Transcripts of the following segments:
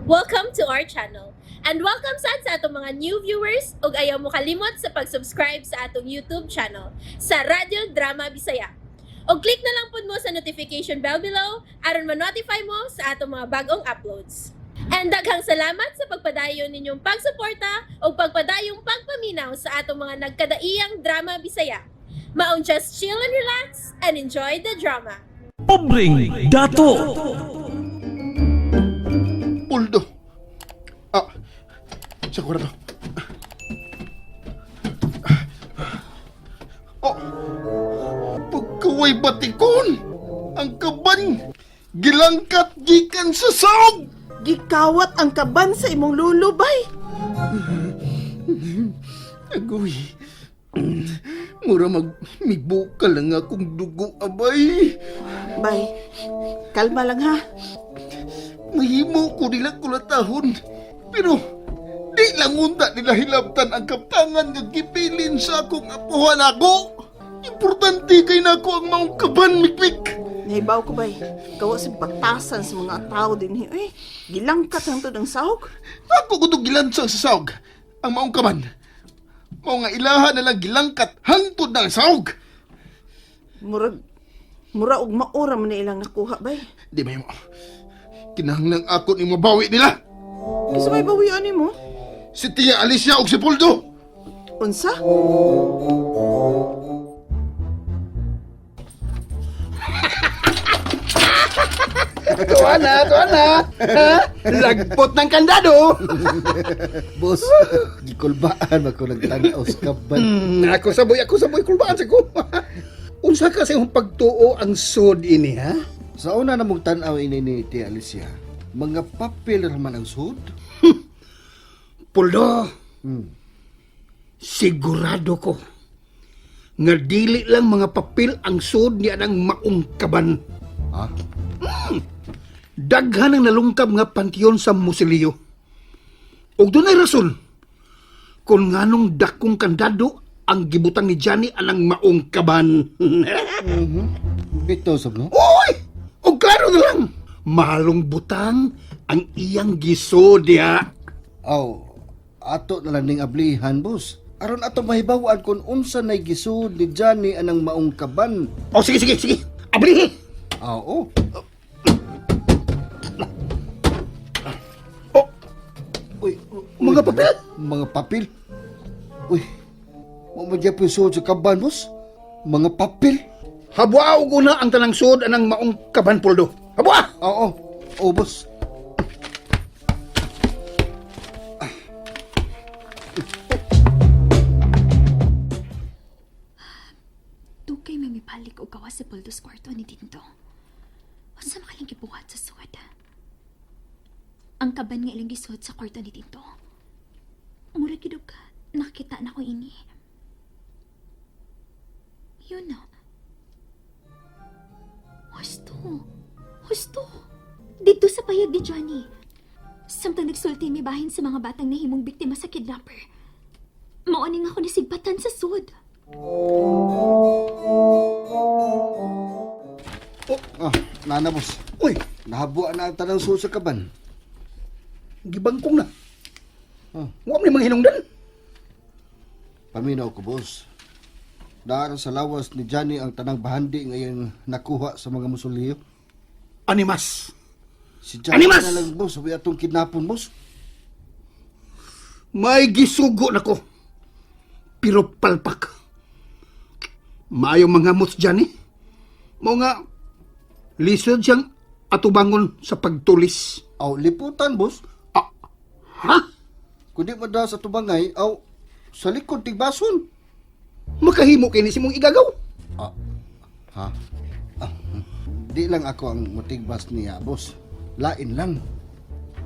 Welcome to our channel. And welcome sa atong mga new viewers ug ayaw mo kalimot sa pag-subscribe sa atong YouTube channel sa Radio Drama Bisaya. O click na lang pud mo sa notification bell below aron ma-notify mo sa atong mga bagong uploads. And daghang salamat sa pagpadayon ninyong pagsuporta o pagpadayong pagpaminaw sa atong mga nagkadaiyang Drama Bisaya. Maong just chill and relax and enjoy the drama. Pobreng dato. Puldo. Sa kwarto. Oh, pagkaway batikon, ang kaban, gilangkat gikan sa saog. Gikawat ang kaban sa imong lulubay. Agoy, mura magmibuka lang akong dugo, abay. Bay, kalma lang ha. Mahimo ko nila kulatahon, pero di lang unta nila hilabtan ang kaptangan nga gipilin sa akong apuhan ako. Importante kay nako ang maong kaban, mikmik. Nahibaw ko bay, kawa sa batasan sa mga tao din. Gilangkat ang to ng sahog. Ako ko itong gilansang sa saog, ang maong kaban. Mao nga ilaha na lang gilangkat hangtod ng saog. Mura og maura man na ilang nakuha bay. Di ba mo? Kinahanglang ako ni mabawi nila. Kasi may bawian mo. Si Tia Alicia o si Puldo. Unsa? Tuwa na! Ha? Lagpot ng kandado! Boss, gikulbaan ako nagtanaw sa kaban. Ako saboy, kulbaan sa ko. Unsa kasi yung pagtuo ang sud ini, ha? Sa una na mong tanaw ini ni Tia Alicia, mga papel raman ang sud. Puldo, sigurado ko nga dili lang mga papel ang sud niya ng maungkaban. Ha? Daghan ang nalungkab nga pantiyon sa Musilio. Ug doon ay rason kung nganong dakong kandado ang gibutang ni Johnny anang maungkaban. Bito sab no? Uy! O klaro na lang, malong butang ang iyang gisodya. Aw, ato na lang ning ablihan, boss. Aron ato mahibawaan kung unsa nay gisud ni Johnny anang maong kaban. O sige. Ablihi! Oo. O, Uy, mga papel? Mga papel? Uy, mamadya po yung suod sa kaban, boss. Mga papel? habwa og una ang tanang sud anang maong kaban, Puldo. Habwa! Oo. Oo, boss. Dugay may mipalik o gawas sa Puldos kwarto ni Tinto. Unsa makaling gibuhat sa suwad? Ang kaban nga ilang gisuot sa kwarto ni Tinto. Mura gidug ka, nakita na ko ini. Yun na. Husto. Dito sa payag ni Johnny. Samtang nagsulti mi bahin sa mga batang nahimong biktima sa kidnapper. Mauning ako nasigbatan sa sud. Nana, boss. Uy, Nahabuan na ang tanang suod sa kaban. gibangkong na. Oh. Wa man mga hinungdan. Paminaw ko, boss. Daan sa lawas ni Johnny ang tanang bahandi ngayon nakuha sa mga musuliyo. Animas. Si Johnny Animas! na lang, boss. Sabi atong kidnapon, boss. May gisugo na ko. Pero palpak. Maayong mga mots dyan eh. Mao nga, lisod siyang atubangon sa pagtulis. Aw, liputan, boss. Ha? Kundi mada sa tubangay, aw, sa likod tigbason. Makahimo kini si mong igagaw. Ha? Di lang ako ang matigbas niya, boss. Lain lang.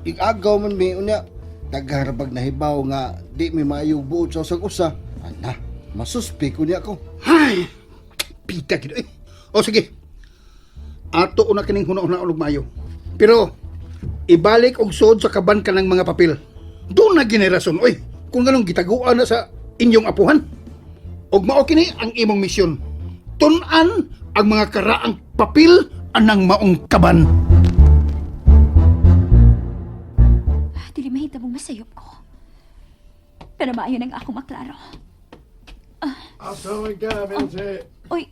Igagaw man may unya. Nagharabag na hibaw nga di may maayong buod sa usag-usa. Ana, masuspi ko niya ako. Ay, pita gid eh. O sige. Ato una kining huna-huna ulog maayo. Pero ibalik og sod sa kaban kanang mga papel. Doon na generason oy. Kung ganong gitaguan na sa inyong apuhan. Og mao kini ang imong misyon. Tun-an ang mga karaang papel anang maong kaban. nahitabong masayop ko. Pero maayon ang ako maklaro. Asa man ka, Milce? Uy,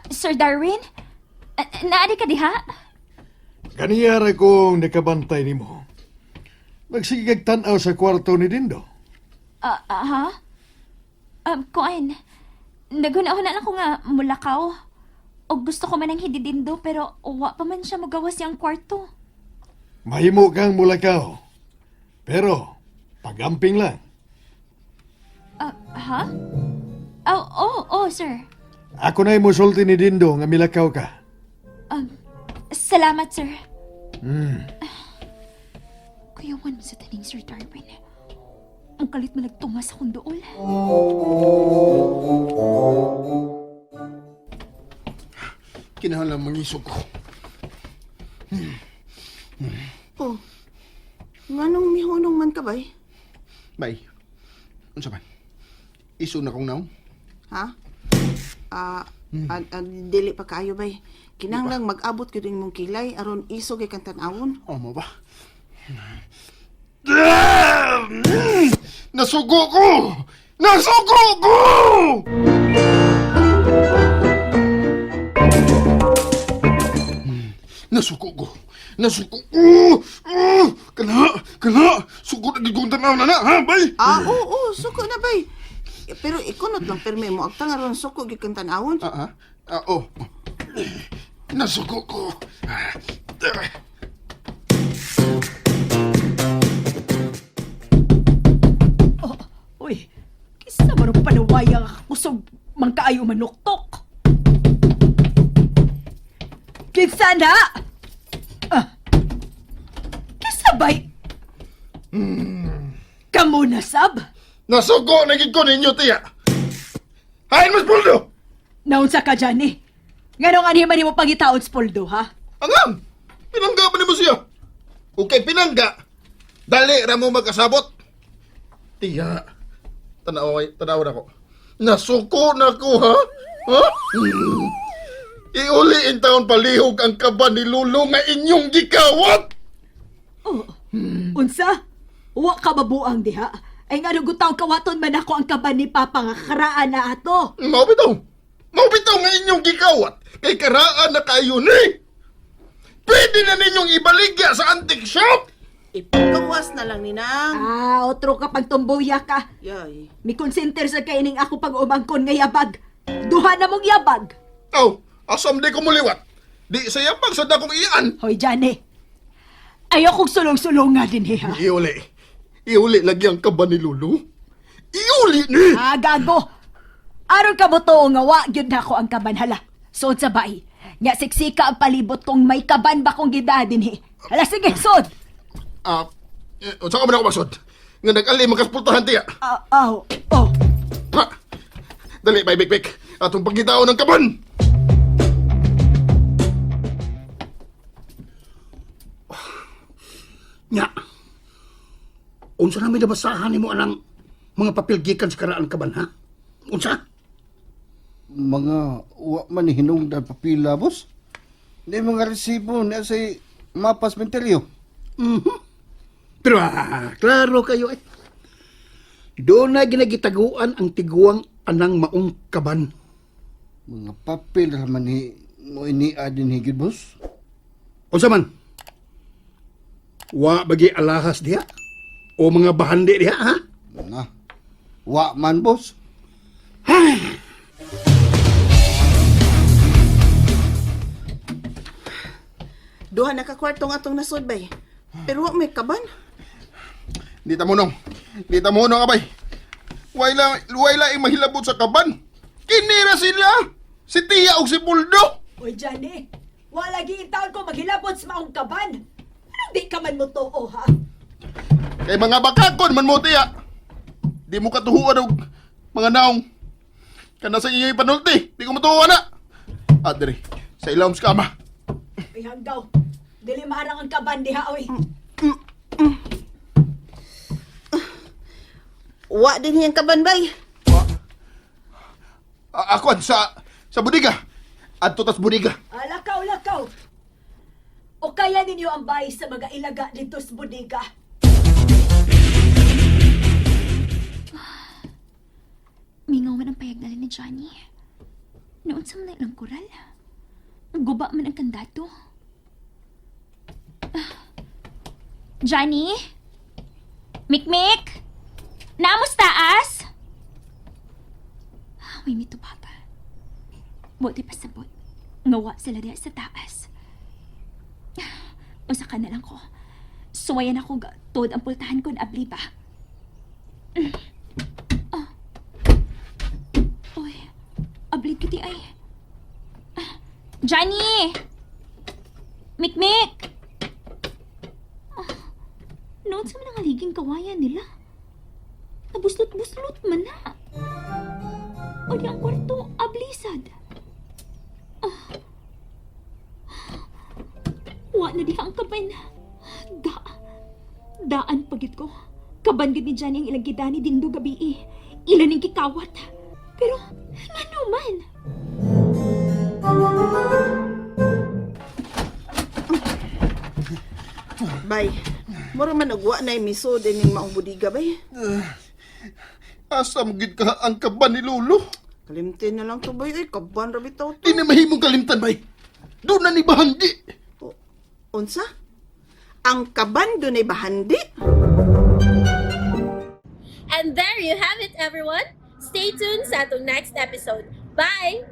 Sir Darwin? Naadi ka diha? Kaniyara kong nakabantay ni mo. Magsigag tanaw sa kwarto ni Dindo. Ha? Kuan. Nagunahon na ako nga mulakaw. O gusto ko man ang hididindo pero wa pa man siya magawas siyang kwarto. Mahimo kang mulakaw. Pero, pagamping lang. Ha? Oh, sir. Ako na'y musulti ni Dindo nga milakaw ka. Salamat, sir. Hmm. Kuyawan mo sa taning Sir Darwin. Ang kalit mo nagtunga sa kong dool. Kinahanglan mangisog ko. Oh, nganong mihunong man ka bay? Bay, unsa man? Iso na kong naong? Ha? Dili pa kaayo bay. Kinahanglang mag-abot ko din mong kilay aron isog kay kang tan-awon. O mo ba? Nasugo ko! Nasugo ko! Nasugo ko! Nasugo ko! Kana! Sugo na gigong tanaw na ha, bay? Oo, suko na bay. Pero ikunot lang perme mo agtang aron suko gyud kang tan-awon. Oh. Nasugo ko! Uy, kisa marong panawaya nga kusog mangkaayo manuktok. Kinsa na? Kisa bay? Kamu na sab? Nasugo na gid ko ninyo, tiya! Hain mas puldo! Naunsa ka dyan eh? Nganong animan mo pangitaon sa poldo, ha? Angam! Pinangga pa ni mo siya! Okay, pinangga! Dali ra mo magkasabot! Tiya, tanaw na ko. Nasuko na ko, ha? Ha? Iuli in taon palihog ang kaba ni Lulo nga inyong gikawat! Unsa? Wa ka mabuang diha? Ay nga nugutaw kawaton man ako ang kaban ni Papa nga karaan na ato. Maubitaw! Maubitaw nga inyong gikawat! Kay karaan na kayo ni! Pwede na ninyong ibaligya sa antique shop! Ipagawas na lang ni nang. Otro ka pagtumbuya ka. Yay. Mi konsenter sa kaining ako pag-umangkon nga yabag. Duha na mong yabag. Oh, asam di ko muliwat. Di saya pag sa dakong iyan. Hoy, Johnny. Ayaw kong sulong-sulong nga din, ha? Iuli lagi ang kaba ni Lulu. Iuli ni! Gago. Aron ka mo to nga wa gyud nako ang kaban hala. Sod sa bay. Nga siksika ang palibot kung may kaban ba kong gidadin, Hala, sige, sod. Unsa ka man ako magsod? Nga nag-ali makaspultahan tiya. Oh. Ha! Dali, bay, bik. Atong pagkitao ng kaban! Nya. Unsa namin nabasahan nimo anang mga papel gikan sa karaan kaban, ha? Unsa? Mga wa man hinungdan papila, boss. Di mga resibo na sa mapas menteryo. Pero klaro kayo eh. Doon na ginagitaguan ang tiguang anang maong kaban. Mga papel raman ni mo iniad din higid, boss. Unsa man? Wa bagi alahas diha? O mga bahandi diha, ha? Na. Wa man, boss. Duha na ka kwartong atong nasod bay. Pero wa may kaban. Di ta munong, abay. Wala ang mahilabot sa kaban. Kinira sila! Si Tia o si Buldo! Hoy, Johnny. Wala giintaon ko maghilabot sa maong kaban. Anong di ka man mo to, ha? Kay mga bakakon man mo, Tia. Di mo katuhuan og mga naong. Kana sa iyong panulti, di ko matuhuan na. Adri, sa ilawom sa kama. Ay, hanggaw. Dili maarang ang kaban diha, oy. Wa din hiyang kaban bay. Ako sa budiga. Adto tas budiga. Lakaw. O kaya ninyo ang bahay sa mga ilaga dito sa bodega. Mingawan ang payag nila ni Johnny. Noon sa mga ilang kural. Guba man ang kandato. Johnny? Mikmik? Namos taas? May mito, Papa. Buti pa sabot. Ngawa sila diya sa taas. Usa ka na lang ko. Suwayan ako tod ang pultahan ko na abli ba. Uy, abli kiti ay. Johnny! Mikmik! Noon sa mga haliging kawayan nila. Nabuslot-buslot man na. O di ang kwarto, ablisad. Wa na diha ang kaban. Daan pagit ko. Kaban gid ni Johnny ang ilang gidani dindo gabi eh. Ilan ning kikawat. Pero, ano man? Bay, mura man nagwa na imiso din yung maong budiga, bay. Asam gid ka ang kaban ni Lolo. Kalimtin na lang to, bay. Ay, kaban rabi tao to. Di na mahimong kalimtan, bay. Doon na ni bahandi. Unsa? Ang kaban doon ay bahandi? And there you have it, everyone. Stay tuned sa atong next episode. Bye!